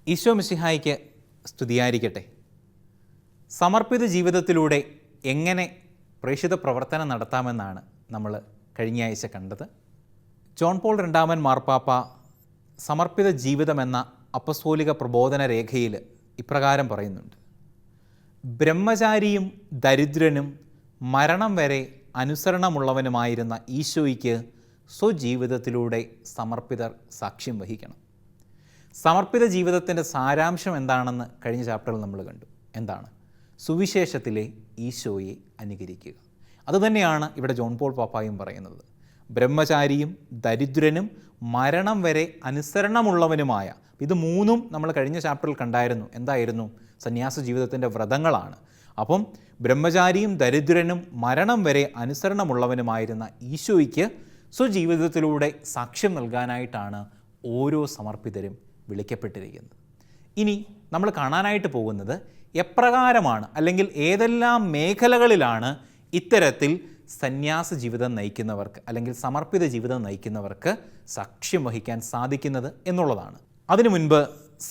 ഈശോ മിശിഹായ്ക്ക് സ്തുതിയായിരിക്കട്ടെ. സമർപ്പിത ജീവിതത്തിലൂടെ എങ്ങനെ പ്രേക്ഷിത പ്രവർത്തനം നടത്താമെന്നാണ് നമ്മൾ കഴിഞ്ഞ ആഴ്ച കണ്ടത്. ജോൺ പോൾ രണ്ടാമൻ മാർപ്പാപ്പ സമർപ്പിത ജീവിതമെന്ന അപ്പസ്തോലിക പ്രബോധന രേഖയിൽ ഇപ്രകാരം പറയുന്നുണ്ട്: ബ്രഹ്മചാരിയും ദരിദ്രനും മരണം വരെ അനുസരണമുള്ളവനുമായിരുന്ന ഈശോയ്ക്ക് സ്വജീവിതത്തിലൂടെ സമർപ്പിതർ സാക്ഷ്യം വഹിക്കണം. സമർപ്പിത ജീവിതത്തിൻ്റെ സാരാംശം എന്താണെന്ന് കഴിഞ്ഞ ചാപ്റ്ററിൽ നമ്മൾ കണ്ടു. എന്താണ്? സുവിശേഷത്തിലെ ഈശോയെ അനുകരിക്കുക. അതുതന്നെയാണ് ഇവിടെ ജോൺ പോൾ പാപ്പായും പറയുന്നത്. ബ്രഹ്മചാരിയും ദരിദ്രനും മരണം വരെ അനുസരണമുള്ളവനുമായ, ഇത് മൂന്നും നമ്മൾ കഴിഞ്ഞ ചാപ്റ്ററിൽ കണ്ടായിരുന്നു. എന്തായിരുന്നു? സന്യാസ ജീവിതത്തിൻ്റെ വ്രതങ്ങളാണ്. അപ്പം ബ്രഹ്മചാരിയും ദരിദ്രനും മരണം വരെ അനുസരണമുള്ളവനുമായിരുന്ന ഈശോയ്ക്ക് സ്വജീവിതത്തിലൂടെ സാക്ഷ്യം നൽകാനായിട്ടാണ് ഓരോ സമർപ്പിതരും വിളിക്കപ്പെട്ടിരിക്കുന്നത്. ഇനി നമ്മൾ കാണാനായിട്ട് പോകുന്നത് എപ്രകാരമാണ്, അല്ലെങ്കിൽ ഏതെല്ലാം മേഖലകളിലാണ് ഇത്തരത്തിൽ സന്യാസ ജീവിതം നയിക്കുന്നവർക്ക് അല്ലെങ്കിൽ സമർപ്പിത ജീവിതം നയിക്കുന്നവർക്ക് സാക്ഷ്യം വഹിക്കാൻ സാധിക്കുന്നത് എന്നുള്ളതാണ്. അതിനു മുൻപ്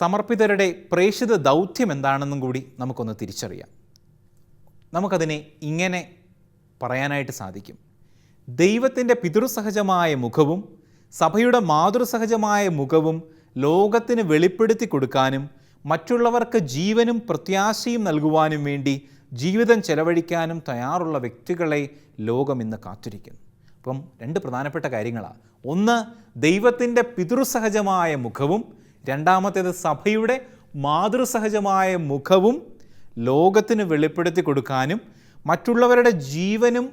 സമർപ്പിതരുടെ പ്രേക്ഷിത ദൗത്യം എന്താണെന്നും കൂടി നമുക്കൊന്ന് തിരിച്ചറിയാം. നമുക്കതിനെ ഇങ്ങനെ പറയാനായിട്ട് സാധിക്കും: ദൈവത്തിൻ്റെ പിതൃസഹജമായ മുഖവും സഭയുടെ മാതൃസഹജമായ മുഖവും ലോകത്തിന് വെളിപ്പെടുത്തി കൊടുക്കാനും മറ്റുള്ളവർക്ക് ജീവനും പ്രത്യാശയും നൽകുവാനും വേണ്ടി ജീവിതം ചെലവഴിക്കാനും തയ്യാറുള്ള വ്യക്തികളെ ലോകം ഇന്ന് കാത്തിരിക്കുന്നു. അപ്പം രണ്ട് പ്രധാനപ്പെട്ട കാര്യങ്ങളാണ്. ഒന്ന്, ദൈവത്തിൻ്റെ പിതൃസഹജമായ മുഖവും, രണ്ടാമത്തേത് സഭയുടെ മാതൃസഹജമായ മുഖവും ലോകത്തിന് വെളിപ്പെടുത്തി കൊടുക്കാനും മറ്റുള്ളവരുടെ ജീവനും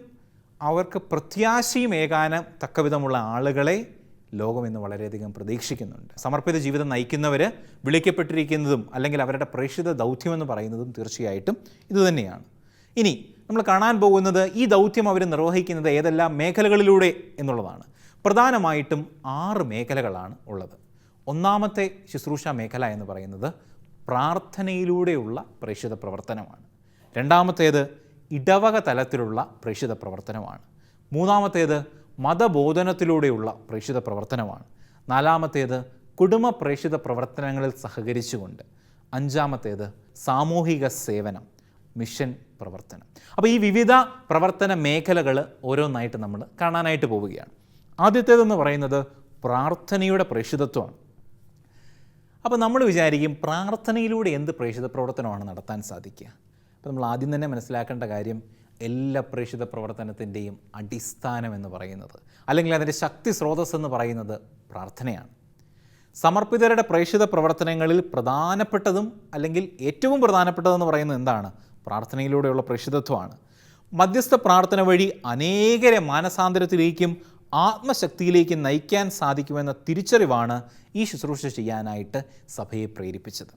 അവർക്ക് പ്രത്യാശയും ഏകാനും തക്കവിധമുള്ള ആളുകളെ ലോകം ഇന്ന് വളരെയധികം പ്രതീക്ഷിക്കുന്നുണ്ട്. സമർപ്പിത ജീവിതം നയിക്കുന്നവർ വിളിക്കപ്പെട്ടിരിക്കുന്നതും അല്ലെങ്കിൽ അവരുടെ പ്രേക്ഷിത ദൗത്യമെന്ന് പറയുന്നതും തീർച്ചയായിട്ടും ഇതുതന്നെയാണ്. ഇനി നമ്മൾ കാണാൻ പോകുന്നത് ഈ ദൗത്യം അവർ നിർവഹിക്കുന്നത് ഏതെല്ലാം മേഖലകളിലൂടെ എന്നുള്ളതാണ്. പ്രധാനമായിട്ടും 6 മേഖലകളാണ് ഉള്ളത്. ഒന്നാമത്തെ ശുശ്രൂഷ മേഖല എന്ന് പറയുന്നത് പ്രാർത്ഥനയിലൂടെയുള്ള പ്രേക്ഷിത പ്രവർത്തനമാണ്. രണ്ടാമത്തേത് ഇടവക തലത്തിലുള്ള പ്രേക്ഷിത പ്രവർത്തനമാണ്. മൂന്നാമത്തേത് മതബോധനത്തിലൂടെയുള്ള പ്രേക്ഷിത പ്രവർത്തനമാണ്. നാലാമത്തേത് കുടുംബ പ്രേക്ഷിത പ്രവർത്തനങ്ങളിൽ സഹകരിച്ചുകൊണ്ട്. അഞ്ചാമത്തേത് സാമൂഹിക സേവനം, മിഷൻ പ്രവർത്തനം. അപ്പോൾ ഈ വിവിധ പ്രവർത്തന മേഖലകൾ ഓരോന്നായിട്ട് നമ്മൾ കാണാനായിട്ട് പോവുകയാണ്. ആദ്യത്തേതെന്ന് പറയുന്നത് പ്രാർത്ഥനയുടെ പ്രേക്ഷിതത്വമാണ്. അപ്പോൾ നമ്മൾ വിചാരിക്കും, പ്രാർത്ഥനയിലൂടെ എന്ത് പ്രേക്ഷിത പ്രവർത്തനമാണ് നടത്താൻ സാധിക്കുക? അപ്പോൾ നമ്മൾ ആദ്യം തന്നെ മനസ്സിലാക്കേണ്ട കാര്യം, എല്ലാ പ്രേക്ഷിത പ്രവർത്തനത്തിൻ്റെയും അടിസ്ഥാനം എന്ന് പറയുന്നത്, അല്ലെങ്കിൽ അതിൻ്റെ ശക്തി സ്രോതസ് എന്ന് പറയുന്നത് പ്രാർത്ഥനയാണ്. സമർപ്പിതരുടെ പ്രേക്ഷിത പ്രവർത്തനങ്ങളിൽ പ്രധാനപ്പെട്ടതും അല്ലെങ്കിൽ ഏറ്റവും പ്രധാനപ്പെട്ടതെന്ന് പറയുന്നത് എന്താണ്? പ്രാർത്ഥനയിലൂടെയുള്ള പ്രേക്ഷിതത്വമാണ്. മധ്യസ്ഥ പ്രാർത്ഥന വഴി അനേകരെ മാനസാന്തരത്തിലേക്കും ആത്മശക്തിയിലേക്കും നയിക്കാൻ സാധിക്കുമെന്ന തിരിച്ചറിവാണ് ഈ ശുശ്രൂഷ ചെയ്യാനായിട്ട് സഭയെ പ്രേരിപ്പിച്ചത്.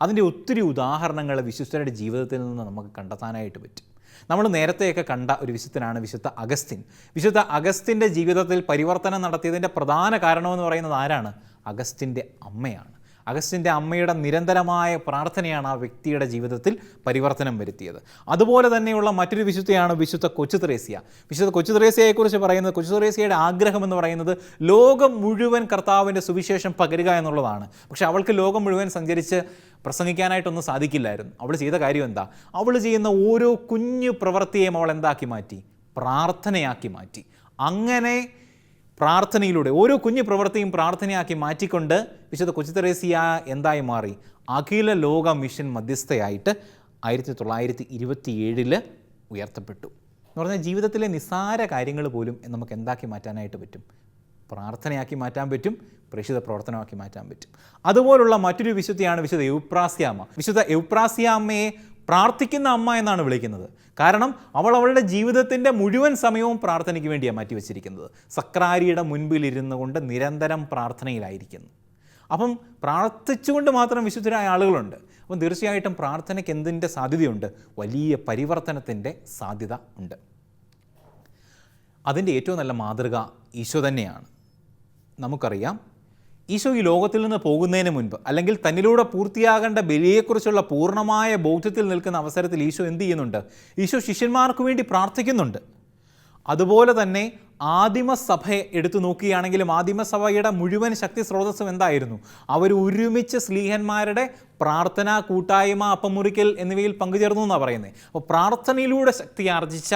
അതിൻ്റെ ഒത്തിരി ഉദാഹരണങ്ങൾ വിശുദ്ധരുടെ ജീവിതത്തിൽ നിന്ന് നമുക്ക് കണ്ടെത്താനായിട്ട് പറ്റും. നമ്മൾ നേരത്തെയൊക്കെ കണ്ട ഒരു വിശുദ്ധനാണ് വിശുദ്ധ അഗസ്റ്റിൻ. വിശുദ്ധ അഗസ്റ്റിൻ്റെ ജീവിതത്തിൽ പരിവർത്തനം നടത്തിയതിൻ്റെ പ്രധാന കാരണമെന്ന് പറയുന്നത് ആരാണ്? അഗസ്റ്റിൻ്റെ അമ്മയാണ്. അഗസ്റ്റിൻ്റെ അമ്മയുടെ നിരന്തരമായ പ്രാർത്ഥനയാണ് ആ വ്യക്തിയുടെ ജീവിതത്തിൽ പരിവർത്തനം വരുത്തിയത്. അതുപോലെ തന്നെയുള്ള മറ്റൊരു വിശുദ്ധയാണ് വിശുദ്ധ കൊച്ചു ത്രേസ്യ. വിശുദ്ധ കൊച്ചു ത്രേസ്യയെക്കുറിച്ച് പറയുന്നത്, കൊച്ചു ത്രേസ്യയുടെ ആഗ്രഹം എന്ന് പറയുന്നത് ലോകം മുഴുവൻ കർത്താവിൻ്റെ സുവിശേഷം പകരുക എന്നുള്ളതാണ്. പക്ഷേ അവൾക്ക് ലോകം മുഴുവൻ സഞ്ചരിച്ച് പ്രസംഗിക്കാനായിട്ടൊന്നും സാധിക്കില്ലായിരുന്നു. അവൾ ചെയ്ത കാര്യം എന്താ? അവൾ ചെയ്യുന്ന ഓരോ കുഞ്ഞു പ്രവൃത്തിയെയും അവൾ എന്താക്കി മാറ്റി? പ്രാർത്ഥനയാക്കി മാറ്റി. അങ്ങനെ പ്രാർത്ഥനയിലൂടെ ഓരോ കുഞ്ഞു പ്രവൃത്തിയും പ്രാർത്ഥനയാക്കി മാറ്റിക്കൊണ്ട് വിശുദ്ധ കൊച്ചു ത്രേസ്യ എന്തായി മാറി? അഖില ലോക മിഷൻ മധ്യസ്ഥയായിട്ട് 1927 ഉയർത്തപ്പെട്ടു. എന്ന് പറഞ്ഞാൽ ജീവിതത്തിലെ നിസ്സാര കാര്യങ്ങൾ പോലും നമുക്ക് എന്താക്കി മാറ്റാനായിട്ട് പറ്റും? പ്രാർത്ഥനയാക്കി മാറ്റാൻ പറ്റും, പ്രേക്ഷിത പ്രവർത്തനമാക്കി മാറ്റാൻ പറ്റും. അതുപോലുള്ള മറ്റൊരു വിശുദ്ധയാണ് വിശുദ്ധ എവുപ്രാസ്യാമ്മ. വിശുദ്ധ എവുപ്രാസ്യാമ്മയെ പ്രാർത്ഥിക്കുന്ന അമ്മ എന്നാണ് വിളിക്കുന്നത്. കാരണം അവൾ അവളുടെ ജീവിതത്തിൻ്റെ മുഴുവൻ സമയവും പ്രാർത്ഥനയ്ക്ക് വേണ്ടിയാണ് മാറ്റിവെച്ചിരിക്കുന്നത്. സക്രാരിയുടെ മുൻപിലിരുന്നു കൊണ്ട് നിരന്തരം പ്രാർത്ഥനയിലായിരിക്കുന്നു. അപ്പം പ്രാർത്ഥിച്ചുകൊണ്ട് മാത്രം വിശുദ്ധരായ ആളുകളുണ്ട്. അപ്പം തീർച്ചയായിട്ടും പ്രാർത്ഥനയ്ക്ക് എന്തിൻ്റെ സാധ്യതയുണ്ട്? വലിയ പരിവർത്തനത്തിൻ്റെ സാധ്യത ഉണ്ട്. അതിൻ്റെ ഏറ്റവും നല്ല മാതൃക ഈശോ തന്നെയാണ്. നമുക്കറിയാം, ഈശോ ഈ ലോകത്തിൽ നിന്ന് പോകുന്നതിന് മുൻപ്, അല്ലെങ്കിൽ തന്നിലൂടെ പൂർത്തിയാകേണ്ട ബലിയെക്കുറിച്ചുള്ള പൂർണ്ണമായ ബോധ്യത്തിൽ നിൽക്കുന്ന അവസരത്തിൽ ഈശോ എന്ത് ചെയ്യുന്നുണ്ട്? ഈശോ ശിഷ്യന്മാർക്ക് വേണ്ടി പ്രാർത്ഥിക്കുന്നുണ്ട്. അതുപോലെ തന്നെ ആദിമസഭയെ എടുത്തു നോക്കുകയാണെങ്കിലും ആദിമസഭയുടെ മുഴുവൻ ശക്തി സ്രോതസ്സും എന്തായിരുന്നു? അവർ ഒരുമിച്ച് സ്ലീഹന്മാരുടെ പ്രാർത്ഥന, കൂട്ടായ്മ, അപ്പമുറിക്കൽ എന്നിവയിൽ പങ്കുചേർന്നു എന്നാണ് പറയുന്നത്. അപ്പോൾ പ്രാർത്ഥനയിലൂടെ ശക്തി ആർജിച്ച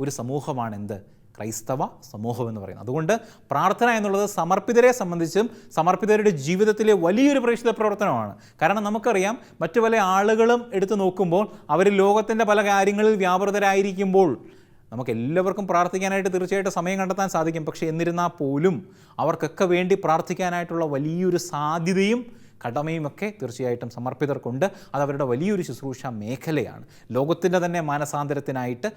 ഒരു സമൂഹമാണ് എന്ത്? ക്രൈസ്തവ സമൂഹം എന്ന് പറയുന്നത്. അതുകൊണ്ട് പ്രാർത്ഥന എന്നുള്ളത് സമർപ്പിതരെ സംബന്ധിച്ചും സമർപ്പിതരുടെ ജീവിതത്തിലെ വലിയൊരു പ്രേക്ഷിത പ്രവർത്തനമാണ്. കാരണം നമുക്കറിയാം, മറ്റു പല ആളുകളും എടുത്തു നോക്കുമ്പോൾ അവർ ലോകത്തിൻ്റെ പല കാര്യങ്ങളിൽ വ്യാപൃതരായിരിക്കുമ്പോൾ നമുക്ക് എല്ലാവർക്കും പ്രാർത്ഥിക്കാനായിട്ട് തീർച്ചയായിട്ടും സമയം കണ്ടെത്താൻ സാധിക്കും. പക്ഷേ എന്നിരുന്നാൽ പോലും അവർക്കൊക്കെ വേണ്ടി പ്രാർത്ഥിക്കാനായിട്ടുള്ള വലിയൊരു സാധ്യതയും കടമയുമൊക്കെ തീർച്ചയായിട്ടും സമർപ്പിതർക്കുണ്ട്. അത് അവരുടെ വലിയൊരു ശുശ്രൂഷ മേഖലയാണ്. ലോകത്തിൻ്റെ തന്നെ മാനസാന്തരത്തിനായിട്ട്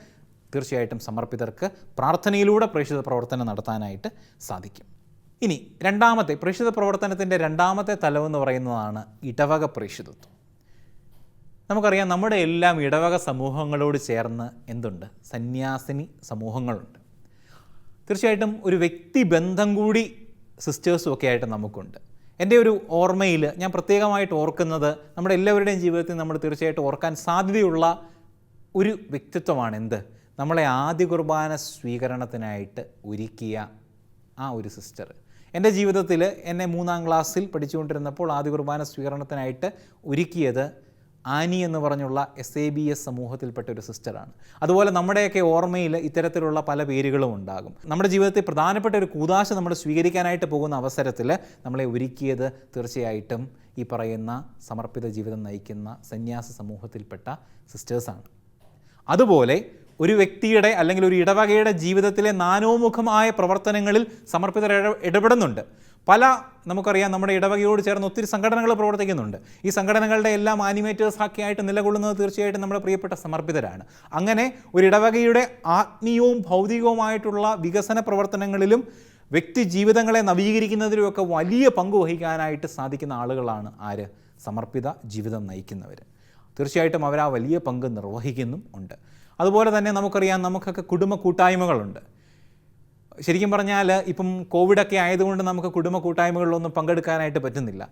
തീർച്ചയായിട്ടും സമർപ്പിതർക്ക് പ്രാർത്ഥനയിലൂടെ പ്രേക്ഷിത പ്രവർത്തനം നടത്താനായിട്ട് സാധിക്കും. ഇനി രണ്ടാമത്തെ പ്രേക്ഷിത പ്രവർത്തനത്തിൻ്റെ രണ്ടാമത്തെ തലമെന്ന് പറയുന്നതാണ് ഇടവക പ്രേക്ഷിതത്വം. നമുക്കറിയാം, നമ്മുടെ എല്ലാം ഇടവക സമൂഹങ്ങളോട് ചേർന്ന് എന്തുണ്ട്? സന്യാസിനി സമൂഹങ്ങളുണ്ട്. തീർച്ചയായിട്ടും ഒരു വ്യക്തിബന്ധം കൂടി സിസ്റ്റേഴ്സും ഒക്കെ ആയിട്ട് നമുക്കുണ്ട്. എൻ്റെ ഒരു ഓർമ്മയിൽ ഞാൻ പ്രത്യേകമായിട്ട് ഓർക്കുന്നത്, നമ്മുടെ എല്ലാവരുടെയും ജീവിതത്തിൽ നമ്മൾ തീർച്ചയായിട്ടും ഓർക്കാൻ സാധ്യതയുള്ള ഒരു വ്യക്തിത്വമാണ് എന്ത്? നമ്മളെ ആദ്യ കുർബാന സ്വീകരണത്തിനായിട്ട് ഒരുക്കിയ ആ ഒരു സിസ്റ്റർ. എൻ്റെ ജീവിതത്തിൽ എന്നെ 3ാം ക്ലാസ്സിൽ പഠിച്ചുകൊണ്ടിരുന്നപ്പോൾ ആദ്യ കുർബാന സ്വീകരണത്തിനായിട്ട് ഒരുക്കിയത് ആനി എന്ന് പറഞ്ഞുള്ള SABS സമൂഹത്തിൽപ്പെട്ട ഒരു സിസ്റ്ററാണ്. അതുപോലെ നമ്മുടെയൊക്കെ ഓർമ്മയിൽ ഇത്തരത്തിലുള്ള പല പേരുകളും ഉണ്ടാകും. നമ്മുടെ ജീവിതത്തിൽ പ്രധാനപ്പെട്ട ഒരു കൂദാശ നമ്മൾ സ്വീകരിക്കാനായിട്ട് പോകുന്ന അവസരത്തിൽ നമ്മളെ ഒരുക്കിയത് തീർച്ചയായിട്ടും ഈ പറയുന്ന സമർപ്പിത ജീവിതം നയിക്കുന്ന സന്യാസ സമൂഹത്തിൽപ്പെട്ട സിസ്റ്റേഴ്സാണ്. അതുപോലെ ഒരു വ്യക്തിയുടെ അല്ലെങ്കിൽ ഒരു ഇടവകയുടെ ജീവിതത്തിലെ നാനോമുഖമായ പ്രവർത്തനങ്ങളിൽ സമർപ്പിതർ ഇടപെടുന്നുണ്ട്. നമുക്കറിയാം, നമ്മുടെ ഇടവകയോട് ചേർന്ന് ഒത്തിരി സംഘടനകൾ പ്രവർത്തിക്കുന്നുണ്ട്. ഈ സംഘടനകളുടെ എല്ലാം ആനിമേറ്റേഴ്സൊക്കെ ആയിട്ട് നിലകൊള്ളുന്നത് തീർച്ചയായിട്ടും നമ്മുടെ പ്രിയപ്പെട്ട സമർപ്പിതരാണ്. അങ്ങനെ ഒരു ഇടവകയുടെ ആത്മീയവും ഭൗതികവുമായിട്ടുള്ള വികസന പ്രവർത്തനങ്ങളിലും വ്യക്തി ജീവിതങ്ങളെ നവീകരിക്കുന്നതിലുമൊക്കെ വലിയ പങ്ക് വഹിക്കാനായിട്ട് സാധിക്കുന്ന ആളുകളാണ് ആര്? സമർപ്പിത ജീവിതം നയിക്കുന്നവർ. തീർച്ചയായിട്ടും അവർ ആ വലിയ പങ്ക് നിർവഹിക്കുന്നും ഉണ്ട്. അതുപോലെ തന്നെ നമുക്കറിയാം, നമുക്കൊക്കെ കുടുംബ കൂട്ടായ്മകളുണ്ട്. ശരിക്കും പറഞ്ഞാൽ ഇപ്പം കോവിഡൊക്കെ ആയതുകൊണ്ട് നമുക്ക് കുടുംബ കൂട്ടായ്മകളിലൊന്നും പങ്കെടുക്കാനായിട്ട് പറ്റുന്നില്ല.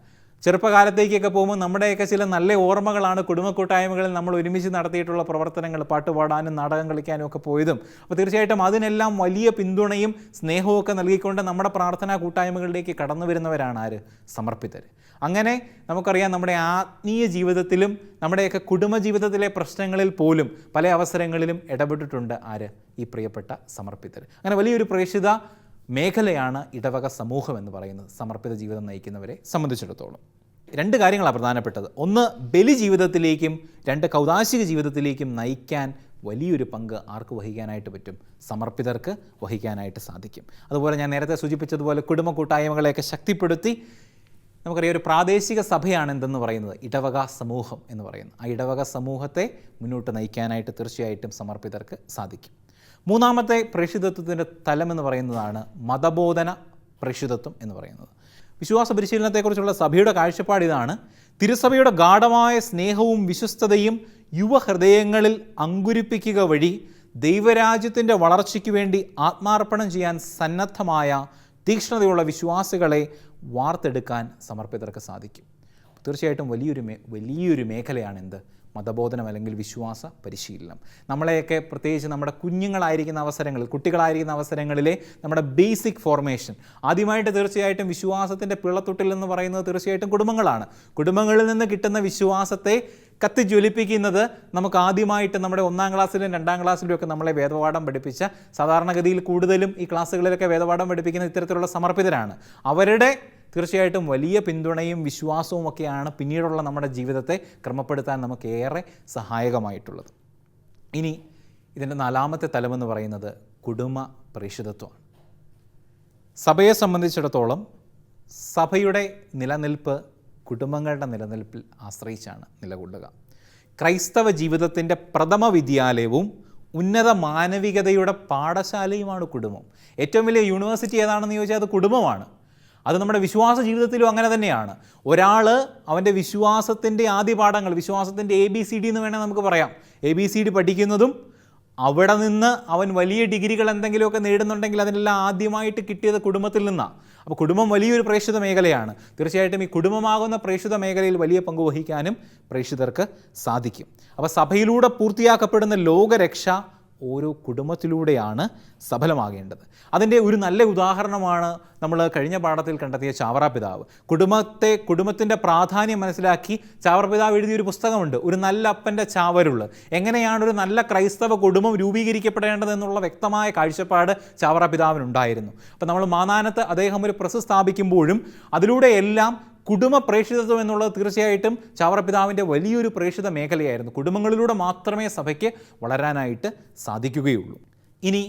ചെറുപ്പകാലത്തേക്കൊക്കെ പോകുമ്പോൾ നമ്മുടെയൊക്കെ ചില നല്ല ഓർമ്മകളാണ് കുടുംബ കൂട്ടായ്മകളിൽ നമ്മൾ ഒരുമിച്ച് നടത്തിയിട്ടുള്ള പ്രവർത്തനങ്ങൾ, പാട്ടുപാടാനും നാടകം കളിക്കാനും ഒക്കെ പോയതും. അപ്പോൾ തീർച്ചയായിട്ടും അതിനെല്ലാം വലിയ പിന്തുണയും സ്നേഹവും ഒക്കെ നൽകിക്കൊണ്ട് നമ്മുടെ പ്രാർത്ഥനാ കൂട്ടായ്മകളിലേക്ക് കടന്നു വരുന്നവരാണ് ആര്? സമർപ്പിതർ. അങ്ങനെ നമുക്കറിയാം, നമ്മുടെ ആത്മീയ ജീവിതത്തിലും നമ്മുടെയൊക്കെ കുടുംബജീവിതത്തിലെ പ്രശ്നങ്ങളിൽ പോലും പല അവസരങ്ങളിലും ഇടപെട്ടിട്ടുണ്ട് ആര്? ഈ പ്രിയപ്പെട്ട സമർപ്പിതർ. അങ്ങനെ വലിയൊരു പ്രേക്ഷിത മേഖലയാണ് ഇടവക സമൂഹം എന്ന് പറയുന്നത് സമർപ്പിത ജീവിതം നയിക്കുന്നവരെ സംബന്ധിച്ചിടത്തോളം. 2 കാര്യങ്ങളാണ് പ്രധാനപ്പെട്ടത്. ഒന്ന്, ബലി ജീവിതത്തിലേക്കും 2 കൗദാശിക ജീവിതത്തിലേക്കും നയിക്കാൻ വലിയൊരു പങ്ക് ആർക്ക് വഹിക്കാനായിട്ട് പറ്റും? സമർപ്പിതർക്ക് വഹിക്കാനായിട്ട് സാധിക്കും. അതുപോലെ ഞാൻ നേരത്തെ സൂചിപ്പിച്ചതുപോലെ കുടുംബ കൂട്ടായ്മകളെയൊക്കെ ശക്തിപ്പെടുത്തി നമുക്കറിയാം, ഒരു പ്രാദേശിക സഭയാണ് എന്തെന്ന് പറയുന്നത്? ഇടവക സമൂഹം എന്ന് പറയുന്നത്. ആ ഇടവക സമൂഹത്തെ മുന്നോട്ട് നയിക്കാനായിട്ട് തീർച്ചയായിട്ടും സമർപ്പിതർക്ക് സാധിക്കും. മൂന്നാമത്തെ പ്രേക്ഷിതത്വത്തിൻ്റെ തലമെന്ന് പറയുന്നതാണ് മതബോധന പ്രേക്ഷിതത്വം എന്ന് പറയുന്നത്. വിശ്വാസ പരിശീലനത്തെക്കുറിച്ചുള്ള സഭയുടെ കാഴ്ചപ്പാട് ഇതാണ്: തിരുസഭയുടെ ഗാഢമായ സ്നേഹവും വിശ്വസ്തതയും യുവഹൃദയങ്ങളിൽ അങ്കുരിപ്പിക്കുക വഴി ദൈവരാജ്യത്തിൻ്റെ വളർച്ചയ്ക്ക് വേണ്ടി ആത്മാർപ്പണം ചെയ്യാൻ സന്നദ്ധമായ തീക്ഷ്ണതയുള്ള വിശ്വാസികളെ വാർത്തെടുക്കാൻ സമർപ്പിതർക്ക് സാധിക്കും. തീർച്ചയായിട്ടും വലിയൊരു മേഖലയാണ് എന്ത്? മതബോധനം അല്ലെങ്കിൽ വിശ്വാസ പരിശീലനം. നമ്മളെയൊക്കെ പ്രത്യേകിച്ച് നമ്മുടെ കുഞ്ഞുങ്ങളായിരിക്കുന്ന അവസരങ്ങളിൽ, കുട്ടികളായിരിക്കുന്ന അവസരങ്ങളിലെ നമ്മുടെ ബേസിക് ഫോർമേഷൻ, ആദ്യമായിട്ട് തീർച്ചയായിട്ടും വിശ്വാസത്തിൻ്റെ പിള്ളത്തൊട്ടിൽ എന്ന് പറയുന്നത് തീർച്ചയായിട്ടും കുടുംബങ്ങളാണ്. കുടുംബങ്ങളിൽ നിന്ന് കിട്ടുന്ന വിശ്വാസത്തെ കത്തിജ്വലിപ്പിക്കുന്നത് നമുക്ക് ആദ്യമായിട്ട് നമ്മുടെ 1ാം ക്ലാസ്സിലും 2ാം ക്ലാസ്സിലും ഒക്കെ നമ്മളെ വേദപാഠം പഠിപ്പിച്ച, സാധാരണഗതിയിൽ കൂടുതലും ഈ ക്ലാസ്സുകളിലൊക്കെ വേദപാഠം പഠിപ്പിക്കുന്ന ഇത്തരത്തിലുള്ള സമർപ്പിതരാണ്. അവരുടെ തീർച്ചയായിട്ടും വലിയ പിന്തുണയും വിശ്വാസവും ഒക്കെയാണ് പിന്നീടുള്ള നമ്മുടെ ജീവിതത്തെ ക്രമപ്പെടുത്താൻ നമുക്ക് ഏറെ സഹായകമായിട്ടുള്ളത്. ഇനി ഇതിൻ്റെ 4ാമത്തെ തലമെന്ന് പറയുന്നത് കുടുംബ പ്രേക്ഷിതത്വമാണ്. സഭയെ സംബന്ധിച്ചിടത്തോളം സഭയുടെ നിലനിൽപ്പ് കുടുംബങ്ങളുടെ നിലനിൽപ്പിൽ ആശ്രയിച്ചാണ് നിലകൊള്ളുക. ക്രൈസ്തവ ജീവിതത്തിൻ്റെ പ്രഥമ വിദ്യാലയവും ഉന്നത മാനവികതയുടെ പാഠശാലയുമാണ് കുടുംബം. ഏറ്റവും വലിയ യൂണിവേഴ്സിറ്റി ഏതാണെന്ന് ചോദിച്ചാൽ അത് കുടുംബമാണ്. അത് നമ്മുടെ വിശ്വാസ ജീവിതത്തിലും അങ്ങനെ തന്നെയാണ്. ഒരാൾ അവൻ്റെ വിശ്വാസത്തിൻ്റെ ആദ്യ പാഠങ്ങൾ, വിശ്വാസത്തിൻ്റെ ABCD എന്ന് വേണേൽ നമുക്ക് പറയാം, ABCD പഠിക്കുന്നതും അവിടെ നിന്ന് അവൻ വലിയ ഡിഗ്രികൾ എന്തെങ്കിലുമൊക്കെ നേടുന്നുണ്ടെങ്കിൽ അതിനെല്ലാം ആദ്യമായിട്ട് കിട്ടിയത് കുടുംബത്തിൽ നിന്നാണ്. അപ്പോൾ കുടുംബം വലിയൊരു പ്രേക്ഷിത മേഖലയാണ്. തീർച്ചയായിട്ടും ഈ കുടുംബമാകുന്ന പ്രേക്ഷിത മേഖലയിൽ വലിയ പങ്ക് വഹിക്കാനും പ്രേക്ഷിതർക്ക് സാധിക്കും. അപ്പോൾ സഭയിലൂടെ പൂർത്തിയാക്കപ്പെടുന്ന ലോകരക്ഷ ഓരോ കുടുംബത്തിലൂടെയാണ് സഫലമാകേണ്ടത്. അതിൻ്റെ ഒരു നല്ല ഉദാഹരണമാണ് നമ്മൾ കഴിഞ്ഞ പാഠത്തിൽ കണ്ടെത്തിയ ചാവറ പിതാവ്. കുടുംബത്തിൻ്റെ പ്രാധാന്യം മനസ്സിലാക്കി ചാവറ പിതാവ് എഴുതിയൊരു പുസ്തകമുണ്ട്, ഒരു നല്ല അപ്പൻ്റെ ചാവരുള്ള്. എങ്ങനെയാണ് ഒരു നല്ല ക്രൈസ്തവ കുടുംബം രൂപീകരിക്കപ്പെടേണ്ടതെന്നുള്ള വ്യക്തമായ കാഴ്ചപ്പാട് ചാവറ പിതാവിനുണ്ടായിരുന്നു. അപ്പം നമ്മൾ മാന്നാനത്ത് അദ്ദേഹം ഒരു പ്രസ് സ്ഥാപിക്കുമ്പോഴും അതിലൂടെയെല്ലാം കുടുംബ പ്രേക്ഷിതത്വം എന്നുള്ളത് തീർച്ചയായിട്ടും ചാവറ പിതാവിൻ്റെ വലിയൊരു പ്രേക്ഷിത മേഖലയായിരുന്നു. കുടുംബങ്ങളിലൂടെ മാത്രമേ സഭയ്ക്ക് വളരാനായിട്ട് സാധിക്കുകയുള്ളൂ. ഇനി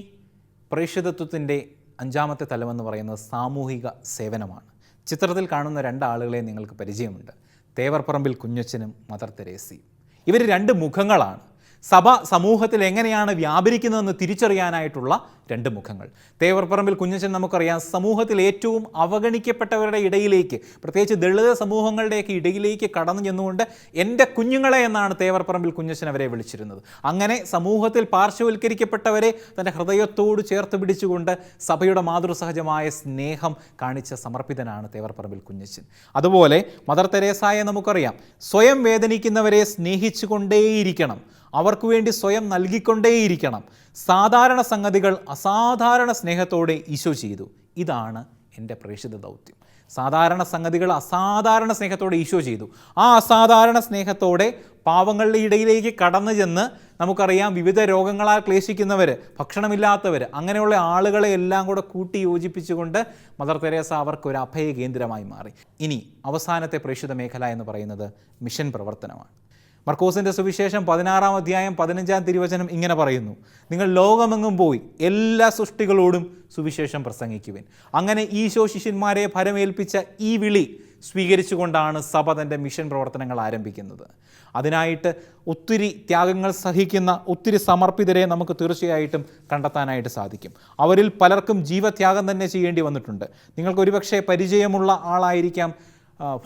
പ്രേക്ഷിതത്വത്തിൻ്റെ 5-ാമത്തെ തലമെന്ന് പറയുന്നത് സാമൂഹിക സേവനമാണ്. ചിത്രത്തിൽ കാണുന്ന 2 ആളുകളെ നിങ്ങൾക്ക് പരിചയമുണ്ട്, തേവർപ്പറമ്പിൽ കുഞ്ഞച്ചനും മദർ തെരേസയും. ഇവർ 2 മുഖങ്ങളാണ്. സഭ സമൂഹത്തിൽ എങ്ങനെയാണ് വ്യാപരിക്കുന്നതെന്ന് തിരിച്ചറിയാനായിട്ടുള്ള 2 മുഖങ്ങൾ. തേവർപ്പറമ്പിൽ കുഞ്ഞച്ചൻ നമുക്കറിയാം, സമൂഹത്തിൽ ഏറ്റവും അവഗണിക്കപ്പെട്ടവരുടെ ഇടയിലേക്ക്, പ്രത്യേകിച്ച് ദളിത് സമൂഹങ്ങളുടെയൊക്കെ ഇടയിലേക്ക് കടന്നു ചെന്നുകൊണ്ട് എൻ്റെ കുഞ്ഞുങ്ങളെ എന്നാണ് തേവർപ്പറമ്പിൽ കുഞ്ഞച്ചൻ അവരെ വിളിച്ചിരുന്നത്. അങ്ങനെ സമൂഹത്തിൽ പാർശ്വവൽക്കരിക്കപ്പെട്ടവരെ തൻ്റെ ഹൃദയത്തോട് ചേർത്ത് പിടിച്ചുകൊണ്ട് സഭയുടെ മാതൃസഹജമായ സ്നേഹം കാണിച്ച സമർപ്പിതനാണ് തേവർപ്പറമ്പിൽ കുഞ്ഞച്ചൻ. അതുപോലെ മദർ തെരേസായെ നമുക്കറിയാം, സ്വയം വേദനിക്കുന്നവരെ സ്നേഹിച്ചുകൊണ്ടേയിരിക്കണം, അവർക്ക് വേണ്ടി സ്വയം നൽകിക്കൊണ്ടേയിരിക്കണം. സാധാരണ സംഗതികൾ അസാധാരണ സ്നേഹത്തോടെ ഈശോ ചെയ്തു. ഇതാണ് എൻ്റെ പ്രേക്ഷിത ദൗത്യം. സാധാരണ സംഗതികൾ അസാധാരണ സ്നേഹത്തോടെ ഈശോ ചെയ്തു. ആ അസാധാരണ സ്നേഹത്തോടെ പാവങ്ങളുടെ ഇടയിലേക്ക് കടന്നു ചെന്ന്, നമുക്കറിയാം വിവിധ രോഗങ്ങളാൽ ക്ലേശിക്കുന്നവർ, ഭക്ഷണമില്ലാത്തവർ, അങ്ങനെയുള്ള ആളുകളെ എല്ലാം കൂടെ കൂട്ടി യോജിപ്പിച്ചുകൊണ്ട് മദർ തെരേസ അവർക്കൊരു അഭയ കേന്ദ്രമായി മാറി. ഇനി അവസാനത്തെ പ്രേക്ഷിത മേഖല എന്ന് പറയുന്നത് മിഷൻ പ്രവർത്തനമാണ്. മർക്കോസിൻ്റെ സുവിശേഷം 16-ാം അധ്യായം 15-ാം തിരുവചനം ഇങ്ങനെ പറയുന്നു, നിങ്ങൾ ലോകമെങ്ങും പോയി എല്ലാ സൃഷ്ടികളോടും സുവിശേഷം പ്രസംഗിക്കുവിൻ. അങ്ങനെ ഈശോ ശിഷ്യന്മാരെ ഭരമേൽപ്പിച്ച ഈ വിളി സ്വീകരിച്ചുകൊണ്ടാണ് സഭ തൻ്റെ മിഷൻ പ്രവർത്തനങ്ങൾ ആരംഭിക്കുന്നത്. അതിനായിട്ട് ഒത്തിരി ത്യാഗങ്ങൾ സഹിക്കുന്ന ഒത്തിരി സമർപ്പിതരെ നമുക്ക് തീർച്ചയായിട്ടും കണ്ടെത്താനായിട്ട് സാധിക്കും. അവരിൽ പലർക്കും ജീവത്യാഗം തന്നെ ചെയ്യേണ്ടി വന്നിട്ടുണ്ട്. നിങ്ങൾക്ക് ഒരുപക്ഷെ പരിചയമുള്ള ആളായിരിക്കാം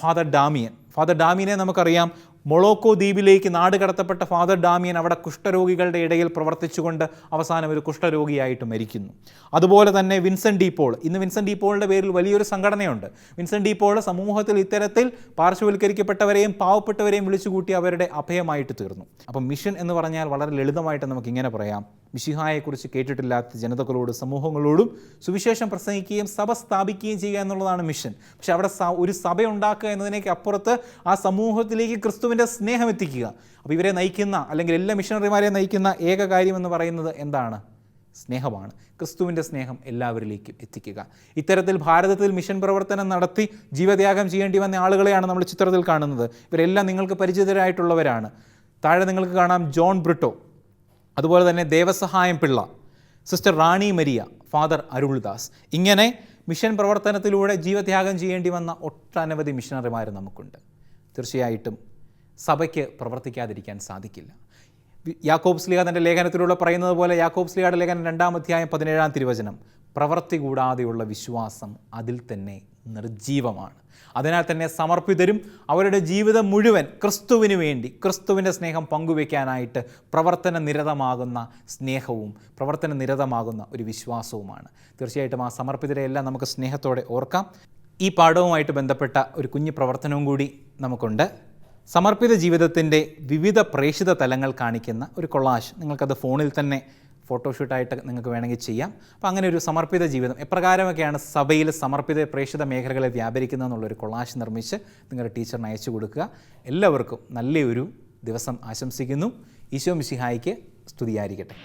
ഫാദർ ഡാമിയൻ. ഫാദർ ഡാമിയനെ നമുക്കറിയാം, മൊളോക്കോ ദ്വീപിലേക്ക് നാട് കടത്തപ്പെട്ട ഫാദർ ഡാമിയൻ അവിടെ കുഷ്ഠരോഗികളുടെ ഇടയിൽ പ്രവർത്തിച്ചുകൊണ്ട് അവസാനം ഒരു കുഷ്ഠരോഗിയായിട്ട് മരിക്കുന്നു. അതുപോലെ തന്നെ വിൻസെൻ്റ് ഡി പോൾ, ഇന്ന് വിൻസെൻ്റ് ഡി പോളിൻ്റെ പേരിൽ വലിയൊരു സംഘടനയുണ്ട്. വിൻസെൻ്റ് ഡി പോൾ സമൂഹത്തിൽ ഇത്തരത്തിൽ പാർശ്വവൽക്കരിക്കപ്പെട്ടവരെയും പാവപ്പെട്ടവരെയും വിളിച്ചുകൂട്ടി അവരുടെ അഭയമായിട്ട് തീർന്നു. അപ്പം മിഷൻ എന്ന് പറഞ്ഞാൽ വളരെ ലളിതമായിട്ട് നമുക്കിങ്ങനെ പറയാം, മിശിഹായെക്കുറിച്ച് കേട്ടിട്ടില്ലാത്ത ജനതകളോട്, സമൂഹങ്ങളോടും സുവിശേഷം പ്രസംഗിക്കുകയും സഭ സ്ഥാപിക്കുകയും ചെയ്യുക എന്നുള്ളതാണ് മിഷൻ. പക്ഷെ അവിടെ ഒരു സഭ ഉണ്ടാക്കുക എന്നതിനേക്ക് അപ്പുറത്ത് ആ സമൂഹത്തിലേക്ക് ക്രിസ്തുവിൻ്റെ സ്നേഹം എത്തിക്കുക. അപ്പോൾ ഇവരെ നയിക്കുന്ന, അല്ലെങ്കിൽ എല്ലാ മിഷണറിമാരെ നയിക്കുന്ന ഏക കാര്യമെന്ന് പറയുന്നത് എന്താണ്? സ്നേഹമാണ്. ക്രിസ്തുവിൻ്റെ സ്നേഹം എല്ലാവരിലേക്കും എത്തിക്കുക. ഇത്തരത്തിൽ ഭാരതത്തിൽ മിഷൻ പ്രവർത്തനം നടത്തി ജീവത്യാഗം ചെയ്യേണ്ടി വന്ന ആളുകളെയാണ് നമ്മൾ ചിത്രത്തിൽ കാണുന്നത്. ഇവരെല്ലാം നിങ്ങൾക്ക് പരിചിതരായിട്ടുള്ളവരാണ്. താഴെ നിങ്ങൾക്ക് കാണാം ജോൺ ബ്രിട്ടോ, അതുപോലെ തന്നെ ദേവസഹായം പിള്ള, സിസ്റ്റർ റാണി മരിയ, ഫാദർ അരുൾദാസ്. ഇങ്ങനെ മിഷൻ പ്രവർത്തനത്തിലൂടെ ജീവത്യാഗം ചെയ്യേണ്ടി വന്ന ഒട്ടനവധി മിഷണറിമാർ നമുക്കുണ്ട്. തീർച്ചയായിട്ടും സഭയ്ക്ക് പ്രവർത്തിക്കാതിരിക്കാൻ സാധിക്കില്ല. യാക്കോബ് ശ്ലീഹ തൻ്റെ ലേഖനത്തിലൂടെ പറയുന്നത് പോലെ, യാക്കോബ് ശ്ലീഹയുടെ ലേഖനം 2-ാം അധ്യായം 17-ാം തിരുവചനം, പ്രവൃത്തി കൂടാതെയുള്ള വിശ്വാസം അതിൽ തന്നെ നിർജീവമാണ്. അതിനാൽ തന്നെ സമർപ്പിതരും അവരുടെ ജീവിതം മുഴുവൻ ക്രിസ്തുവിന് വേണ്ടി, ക്രിസ്തുവിൻ്റെ സ്നേഹം പങ്കുവയ്ക്കാനായിട്ട് പ്രവർത്തന നിരതമാകുന്ന സ്നേഹവും പ്രവർത്തന നിരതമാകുന്ന ഒരു വിശ്വാസവുമാണ്. തീർച്ചയായിട്ടും ആ സമർപ്പിതരെയെല്ലാം നമുക്ക് സ്നേഹത്തോടെ ഓർക്കാം. ഈ പാഠവുമായിട്ട് ബന്ധപ്പെട്ട ഒരു കുഞ്ഞു പ്രവർത്തനവും കൂടി നമുക്കുണ്ട്. സമർപ്പിത ജീവിതത്തിൻ്റെ വിവിധ പ്രേക്ഷിത തലങ്ങൾ കാണിക്കുന്ന ഒരു കൊളാഷ്, നിങ്ങൾക്കത് ഫോണിൽ തന്നെ ഫോട്ടോഷൂട്ടായിട്ട് നിങ്ങൾക്ക് വേണമെങ്കിൽ ചെയ്യാം. അപ്പോൾ അങ്ങനെ ഒരു സമർപ്പിത ജീവിതം എപ്രകാരമൊക്കെയാണ് സഭയിൽ സമർപ്പിത പ്രേക്ഷിത മേഖലകളെ വ്യാപരിക്കുന്നതെന്നുള്ളൊരു കൊളാഷ് നിർമ്മിച്ച് നിങ്ങളുടെ ടീച്ചറിന് അയച്ചു കൊടുക്കുക. എല്ലാവർക്കും നല്ലൊരു ദിവസം ആശംസിക്കുന്നു. ഈശോ മിശിഹായ്ക്ക് സ്തുതിയായിരിക്കട്ടെ.